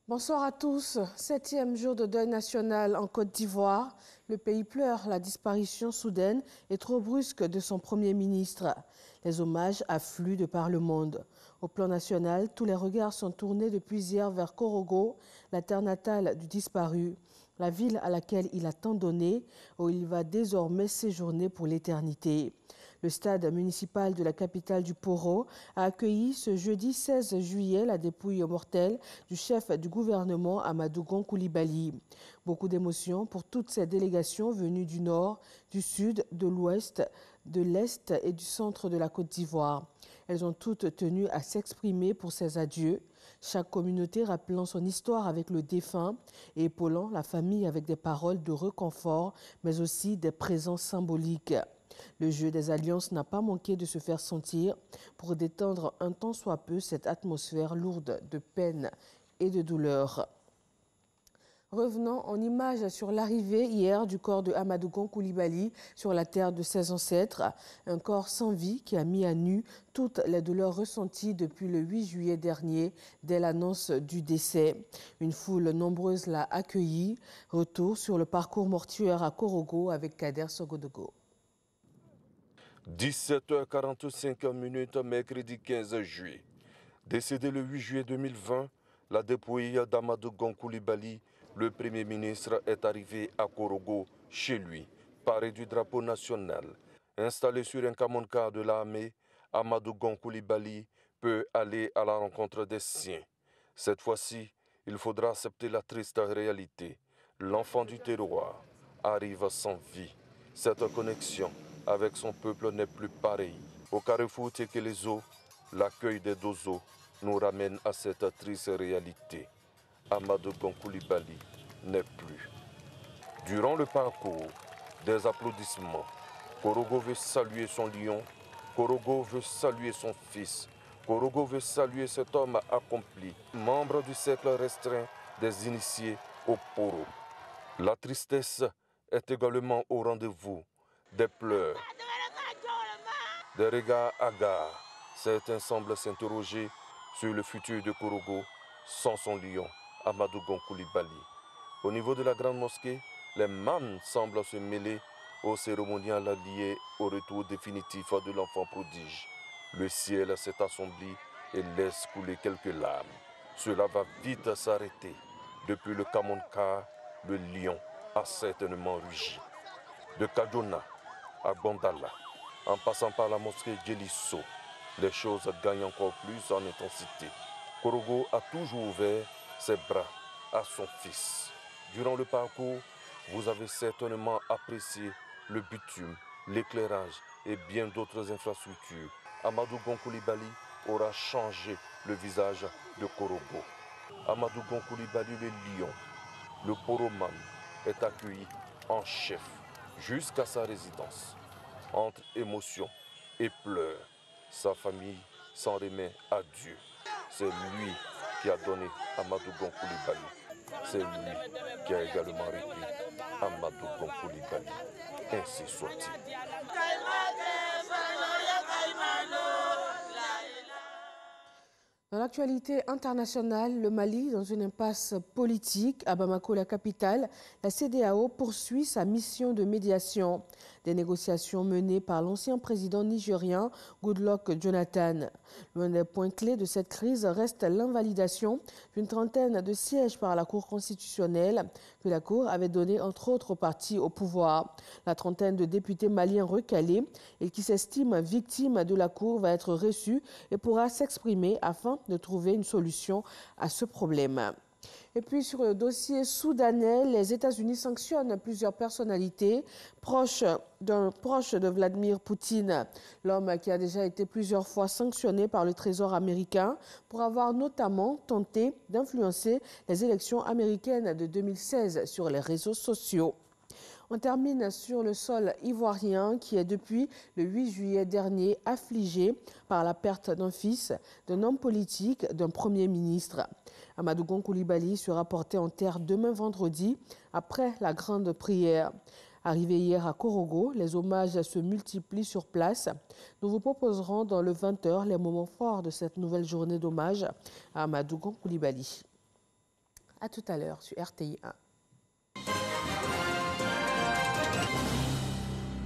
Bonsoir à tous. 7e jour de deuil national en Côte d'Ivoire. Le pays pleure la disparition soudaine et trop brusque de son Premier ministre. Les hommages affluent de par le monde. Au plan national, tous les regards sont tournés depuis hier vers Korogo, la terre natale du disparu, la ville à laquelle il a tant donné, où il va désormais séjourner pour l'éternité. Le stade municipal de la capitale du Poro a accueilli ce jeudi 16 juillet la dépouille mortelle du chef du gouvernement Amadou Gon Coulibaly. Beaucoup d'émotions pour toutes ces délégations venues du nord, du sud, de l'ouest, de l'est et du centre de la Côte d'Ivoire. Elles ont toutes tenu à s'exprimer pour ces adieux, chaque communauté rappelant son histoire avec le défunt et épaulant la famille avec des paroles de réconfort, mais aussi des présents symboliques. Le jeu des alliances n'a pas manqué de se faire sentir pour détendre un tant soit peu cette atmosphère lourde de peine et de douleur. Revenons en images sur l'arrivée hier du corps de Amadou Gon Coulibaly sur la terre de ses ancêtres. Un corps sans vie qui a mis à nu toutes les douleurs ressenties depuis le 8 juillet dernier, dès l'annonce du décès. Une foule nombreuse l'a accueilli. Retour sur le parcours mortuaire à Korogo avec Kader Sogodogo. 17h45 mercredi 15 juillet. Décédé le 8 juillet 2020, la dépouille d'Amadou Gon Coulibaly, le Premier ministre, est arrivée à Korogo, chez lui, paré du drapeau national. Installé sur un camoncar de l'armée, Amadou Gon Coulibaly peut aller à la rencontre des siens. Cette fois-ci, il faudra accepter la triste réalité. L'enfant du terroir arrive sans vie. Cette connexion avec son peuple n'est plus pareil. Au carrefour Tekelezo, l'accueil des Dozo nous ramène à cette triste réalité. Amadou Gon Coulibaly n'est plus. Durant le parcours, des applaudissements. Korogo veut saluer son lion. Korogo veut saluer son fils. Korogo veut saluer cet homme accompli, membre du cercle restreint des initiés au Poro. La tristesse est également au rendez-vous. Des pleurs, des regards hagards. Certains semblent s'interroger sur le futur de Korogo sans son lion, Amadou Gon Coulibaly. Au niveau de la grande mosquée, les mânes semblent se mêler au cérémonial lié au retour définitif de l'enfant prodige. Le ciel s'est assombri et laisse couler quelques larmes. Cela va vite s'arrêter. Depuis le Kamonka, le lion a certainement rugi. De Kadjona à Gondala, en passant par la mosquée Djelisso, les choses gagnent encore plus en intensité. Korogo a toujours ouvert ses bras à son fils. Durant le parcours, vous avez certainement apprécié le bitume, l'éclairage et bien d'autres infrastructures. Amadou Gon Coulibaly aura changé le visage de Korogo. Amadou Gon Coulibaly, le lion, le Poroman, est accueilli en chef jusqu'à sa résidence. Entre émotion et pleurs, sa famille s'en remet à Dieu. C'est lui qui a donné Amadou Gon Coulibaly. C'est lui qui a également repris Amadou Gon Coulibaly. Ainsi soit-il. Dans l'actualité internationale, le Mali, dans une impasse politique, à Bamako, la capitale, la CEDEAO poursuit sa mission de médiation. Des négociations menées par l'ancien président nigérien Goodluck Jonathan. L'un des points clés de cette crise reste l'invalidation d'une trentaine de sièges par la Cour constitutionnelle que la Cour avait donné entre autres partis au pouvoir. La trentaine de députés maliens recalés et qui s'estiment victimes de la Cour va être reçue et pourra s'exprimer afin de trouver une solution à ce problème. Et puis sur le dossier soudanais, les États-Unis sanctionnent plusieurs personnalités proches de Vladimir Poutine, l'homme qui a déjà été plusieurs fois sanctionné par le Trésor américain pour avoir notamment tenté d'influencer les élections américaines de 2016 sur les réseaux sociaux. On termine sur le sol ivoirien qui est depuis le 8 juillet dernier affligé par la perte d'un fils, d'un homme politique, d'un premier ministre. Amadou Gon Coulibaly sera porté en terre demain vendredi après la grande prière. Arrivé hier à Korogo, les hommages se multiplient sur place. Nous vous proposerons dans le 20h les moments forts de cette nouvelle journée d'hommage à Amadou Gon Coulibaly. À tout à l'heure sur RTI 1.